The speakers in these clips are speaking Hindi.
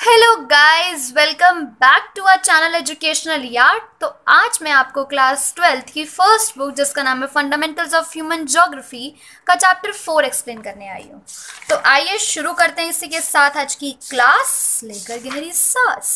Hello guys, welcome back to our channel educational yard. तो आज मैं आपको क्लास 12th की फर्स्ट बुक जिसका नाम है फंडामेंटल्स ऑफ ह्यूमन ज्योग्राफी का चैप्टर 4 एक्सप्लेन करने आई हूँ। तो आइए शुरू करते हैं इसी के साथ आज की क्लास। लेकर गहरी सांस।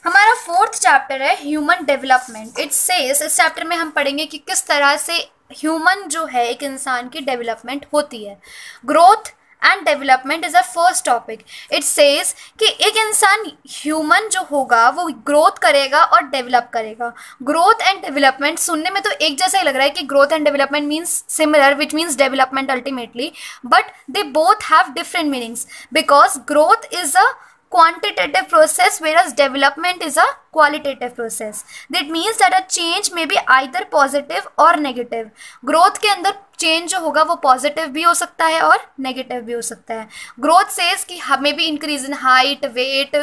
हमारा फोर्थ चैप्टर है ह्यूमन डेवलपमेंट। इट सेज, इस चैप्टर में हम पढ़ेंगे कि किस तरह से ह्यूमन जो है एक इंसान की डेवलपमेंट होती है। Growth and development is a first topic. It says कि एक इंसान ह्यूमन जो होगा वो ग्रोथ करेगा और डेवलप करेगा। ग्रोथ एंड डेवलपमेंट सुनने में तो एक जैसा ही लग रहा है कि growth and development means similar, which means development ultimately, but they both have different meanings because growth is a quantitative process whereas development is a qualitative process. That means that a change may be either positive or negative. Growth के अंदर चेंज जो होगा वो पॉजिटिव भी हो सकता है और नेगेटिव भी हो सकता है। ग्रोथ सेज कि may be increase in height, weight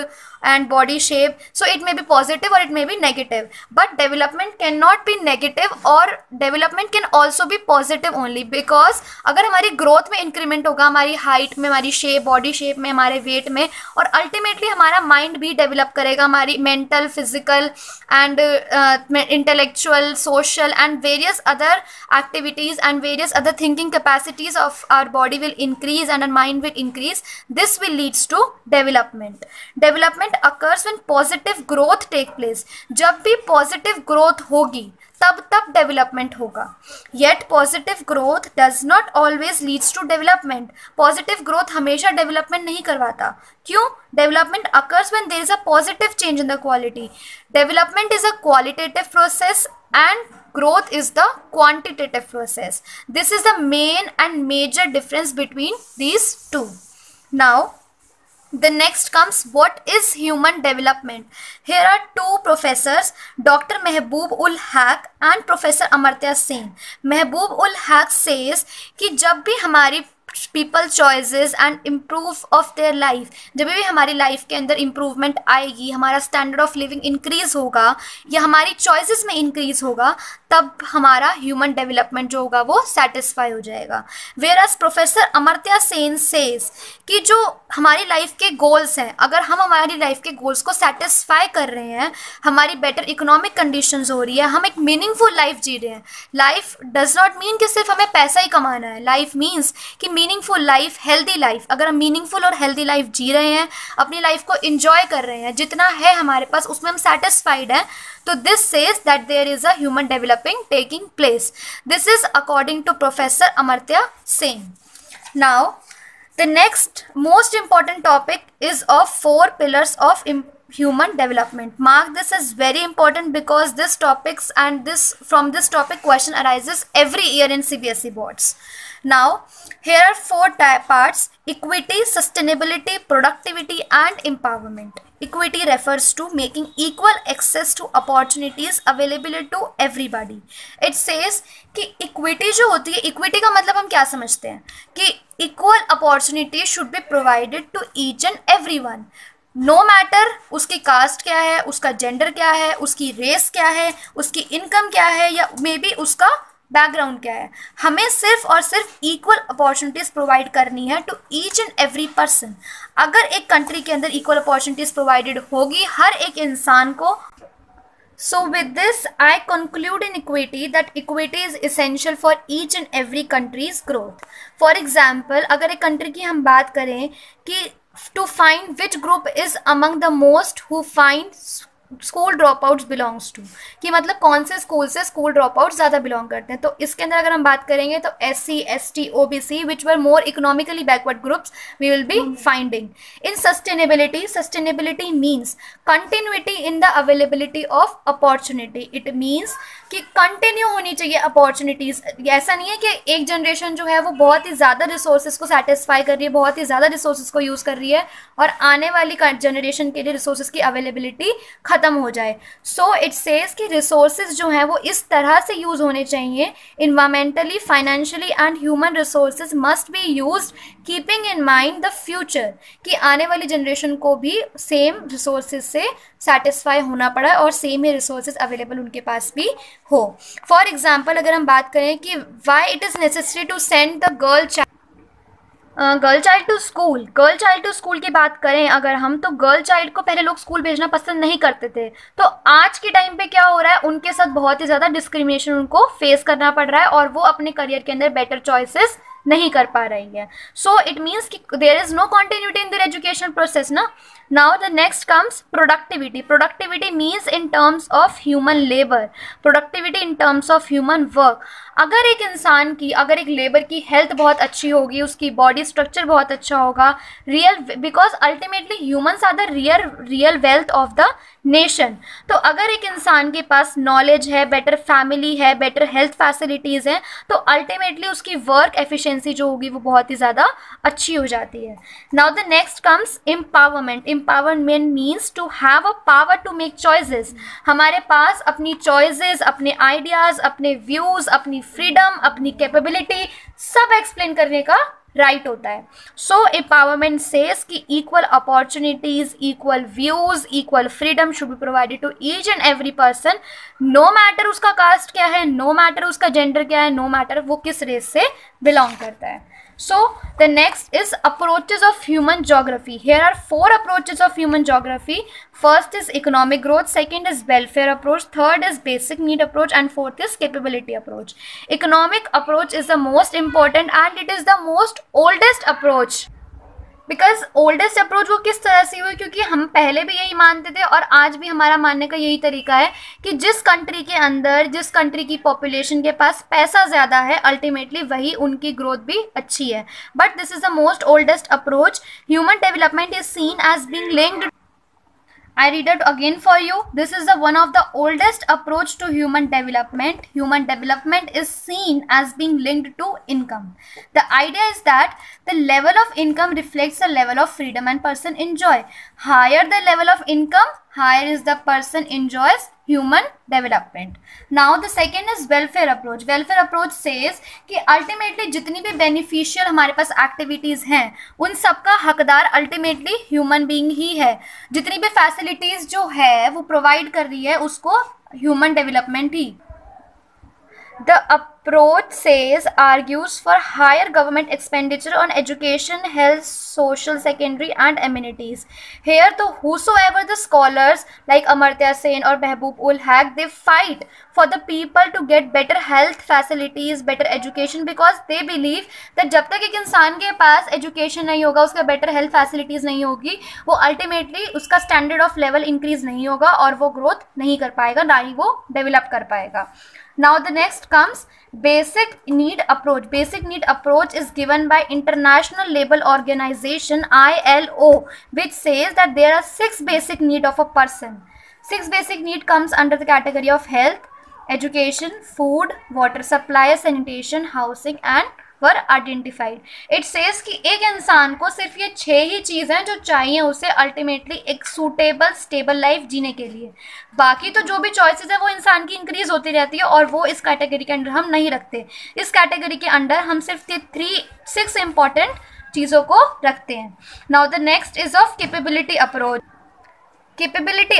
and body shape, so it may be positive और it may be negative, but development can not be negative और development can also be positive only because अगर हमारी ग्रोथ में इंक्रीमेंट होगा, हमारी हाइट में, हमारी शेप, बॉडी शेप में, हमारे वेट में, और अल्टीमेटली हमारा माइंड भी डेवलप करेगा, हमारी mental, physical and intellectual, social and various other activities and various other thinking capacities of our body will increase and our mind will increase. This will leads to development. Development occurs when positive growth take place. जब भी positive growth होगी तब डेवलपमेंट होगा। Yet positive growth does not always leads to development. Positive growth हमेशा डेवलपमेंट नहीं करवाता। क्यों? Development occurs when there is a positive change in the quality. Development is a qualitative process and growth is the quantitative process. This is the main and major difference between these two. Now the next comes, what is human development? Here are two professors, Dr. Mehboob ul Haq and Professor Amartya Sen. Mehboob ul Haq says कि जब भी हमारी people choices and improve of their life, जब भी हमारी लाइफ के अंदर इम्प्रूवमेंट आएगी, हमारा स्टैंडर्ड ऑफ लिविंग इंक्रीज होगा या हमारी चॉइसेस में इंक्रीज होगा, तब हमारा ह्यूमन डेवलपमेंट जो होगा वो सेटिस्फाई हो जाएगा। Whereas professor Amartya Sen says कि जो हमारी लाइफ के गोल्स हैं, अगर हम हमारी लाइफ के गोल्स को सेटिस्फाई कर रहे हैं, हमारी बेटर इकोनॉमिक कंडीशंस हो रही है, हम एक मीनिंगफुल लाइफ जी रहे हैं। लाइफ डज नॉट मीन कि सिर्फ हमें पैसा ही कमाना है। लाइफ मीन्स कि मीनिंगफुल लाइफ, हेल्दी लाइफ। अगर हम मीनिंगफुल और हेल्दी लाइफ जी रहे हैं, अपनी लाइफ को इंजॉय कर रहे हैं, जितना है हमारे पास उसमें हम सेटिस्फाइड हैं, तो this says that there is a human developing taking place. This is according to Professor Amartya Sen. Now the next most important topic is of 4 pillars of human development. Mark this as very important because this topics and from this topic question arises every year in CBSE boards. Now here are 4 parts: equity, sustainability, productivity and empowerment. Equity refers to making equal access to opportunities available to everybody. It says कि equity जो होती है, equity का मतलब हम क्या समझते हैं कि equal opportunity should be provided to each and everyone. No matter उसकी कास्ट क्या है, उसका जेंडर क्या है, उसकी रेस क्या है, उसकी इनकम क्या है, या मे बी उसका बैकग्राउंड क्या है, हमें सिर्फ और सिर्फ इक्वल अपॉर्चुनिटीज़ प्रोवाइड करनी है to each and every person. अगर एक कंट्री के अंदर इक्वल अपॉर्चुनिटीज़ प्रोवाइडेड होगी हर एक इंसान को, so with this I conclude in equity that equity is essential for each and every country's growth. For example, अगर एक कंट्री की हम बात करें कि to find which group is among the most who find school dropouts belongs to, कि मतलब कौन से स्कूल से स्कूल ड्रॉप आउट्स ज़्यादा बिलोंग करते हैं, तो इसके अंदर अगर हम बात करेंगे तो SC, ST, OBC which were more economically backward groups we will be finding. In sustainability means continuity in the availability of opportunity. It means कि कंटिन्यू होनी चाहिए अपॉर्चुनिटीज़। ऐसा नहीं है कि एक जनरेशन जो है वो बहुत ही ज़्यादा रिसोर्सेज को सेटिस्फाई कर रही है, बहुत ही ज़्यादा रिसोर्सेज को यूज़ कर रही है, और आने वाली जनरेशन के लिए रिसोर्सेज की अवेलेबिलिटी ख़त्म हो जाए. सो इट सेज कि रिसोर्सेज जो हैं वो इस तरह से यूज़ होने चाहिए, environmentally, financially and human resources must be used keeping in mind the future, कि आने वाली जनरेशन को भी सेम रिसोर्सेज से सेटिस्फाई होना पड़ा और सेम ही रिसोर्सेज अवेलेबल उनके पास भी हो. फॉर एग्जाम्पल अगर हम बात करें कि why it is necessary to send the girl child to school की बात करें अगर हम, तो गर्ल चाइल्ड को पहले लोग स्कूल भेजना पसंद नहीं करते थे. तो आज के टाइम पे क्या हो रहा है, उनके साथ बहुत ही ज़्यादा डिस्क्रिमिनेशन उनको फेस करना पड़ रहा है और वो अपने करियर के अंदर बेटर चॉइसेस नहीं कर पा रही है. सो इट मीन्स कि there is no continuity in their education process ना. Now the next comes productivity. Productivity means in terms of human labour, productivity in terms of human work. अगर एक इंसान की, अगर एक लेबर की हेल्थ बहुत अच्छी होगी, उसकी बॉडी स्ट्रक्चर बहुत अच्छा होगा, because ultimately humans are the real wealth of the nation. तो अगर एक इंसान के पास नॉलेज है, बेटर फैमिली है, बेटर हेल्थ फैसिलिटीज़ हैं, तो अल्टीमेटली उसकी वर्क एफिशिएंसी जो होगी वो बहुत ही ज़्यादा अच्छी हो जाती है. Now the next comes empowerment. Empowerment means to have a power to make choices. हमारे पास अपनी चॉइसेस, अपने आइडियाज़, अपने व्यूज़, अपनी फ्रीडम, अपनी कैपेबिलिटी सब एक्सप्लेन करने का राइट होता है. सो एम्पावरमेंट सेज कि equal opportunities, equal views, equal freedom should be provided to each and every person, no matter उसका कास्ट क्या है, नो मैटर उसका जेंडर क्या है, नो मैटर वो किस रेस से बिलोंग करता है. So the next is approaches of human geography. Here are 4 approaches of human geography. First is economic growth, second is welfare approach, third is basic need approach, and fourth is capability approach. Economic approach is the most important and it is the most oldest approach. Because oldest approach वो किस तरह से हुई, क्योंकि हम पहले भी यही मानते थे और आज भी हमारा मानने का यही तरीका है कि जिस कंट्री के अंदर, जिस कंट्री की पॉपुलेशन के पास पैसा ज़्यादा है, अल्टीमेटली वही उनकी ग्रोथ भी अच्छी है. But this is the most oldest approach. Human development is seen as being linked. I read it again for you. This is the one of the oldest approach to human development. Human development is seen as being linked to income. The idea is that the level of income reflects the level of freedom and person enjoy. Higher the level of income, higher is the person enjoys human development. Now the second is welfare approach. Welfare approach says कि ultimately जितनी भी beneficial हमारे पास activities हैं उन सब का हकदार ultimately human being ही है. जितनी भी facilities जो है वो provide कर रही है उसको human development he. The approach says argues for higher government expenditure on education, health, social, secondary and amenities. Here the whosoever the scholars like Amartya Sen or Mehboob ul Haq, they fight for the people to get better health facilities, better education, because they believe that जब तक एक इंसान के पास education नहीं होगा, उसका better health facilities नहीं होगी, वो ultimately उसका standard of level increase नहीं होगा और वो growth नहीं कर पाएगा, ना ही वो develop कर पाएगा. Now the next comes basic need approach. Basic need approach is given by International Labour Organization ILO, which says that there are 6 basic need of a person. 6 basic need comes under the category of health, education, food, water supply, sanitation, housing and were identified. It says कि एक इंसान को सिर्फ ये 6 ही चीज़ हैं जो चाहिए उसे अल्टीमेटली एक सूटेबल स्टेबल लाइफ जीने के लिए. बाकी तो जो भी चॉइसेस है वो इंसान की इंक्रीज होती रहती है और वो इस कैटेगरी के अंडर हम नहीं रखते. इस कैटेगरी के अंडर हम सिर्फ 6 इंपॉर्टेंट चीज़ों को रखते हैं. Now the next is of capability approach. Capability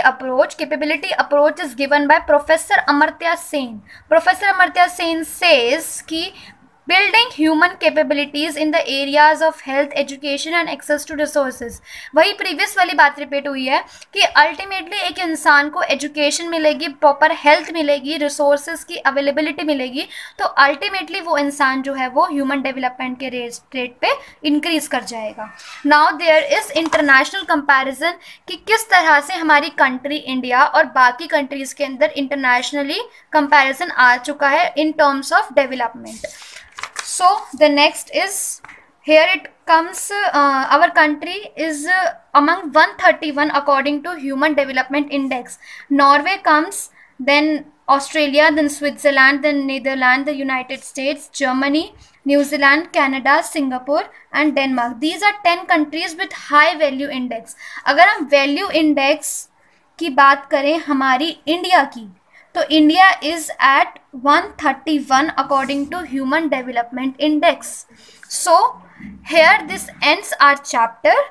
approach is given by Professor Amartya Sen. Professor Amartya Sen says कि building human capabilities in the areas of health, education and access to resources. वही प्रीवियस वाली बात रिपीट हुई है कि अल्टीमेटली एक इंसान को एजुकेशन मिलेगी, प्रॉपर हेल्थ मिलेगी, रिसोर्सेज की अवेलेबिलिटी मिलेगी, तो अल्टीमेटली वो इंसान जो है वो ह्यूमन डेवलपमेंट के रेट पे इंक्रीज कर जाएगा. Now there is international comparison कि किस तरह से हमारी कंट्री इंडिया और बाकी कंट्रीज के अंदर इंटरनेशनली कंपैरिजन आ चुका है इन terms of development. So the next is, here it comes, our country is among 131 according to Human Development Index. Norway comes, then Australia, then Switzerland, then Netherlands, the United States, Germany, New Zealand, Canada, Singapore and Denmark. These are 10 countries with high value index. अगर हम value index की बात करें हमारी इंडिया की, तो India is at 131 according to human development index. So here this ends our chapter.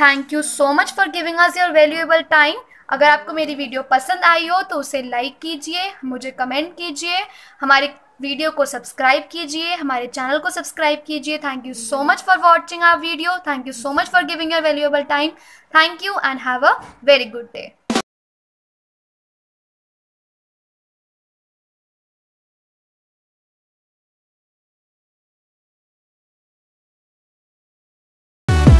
Thank you so much for giving us your valuable time. अगर आपको मेरी वीडियो पसंद आई हो तो उसे लाइक कीजिए, मुझे कमेंट कीजिए, हमारे वीडियो को सब्सक्राइब कीजिए, हमारे चैनल को सब्सक्राइब कीजिए. Thank you so much for watching our video. Thank you so much for giving your valuable time. Thank you and have a very good day.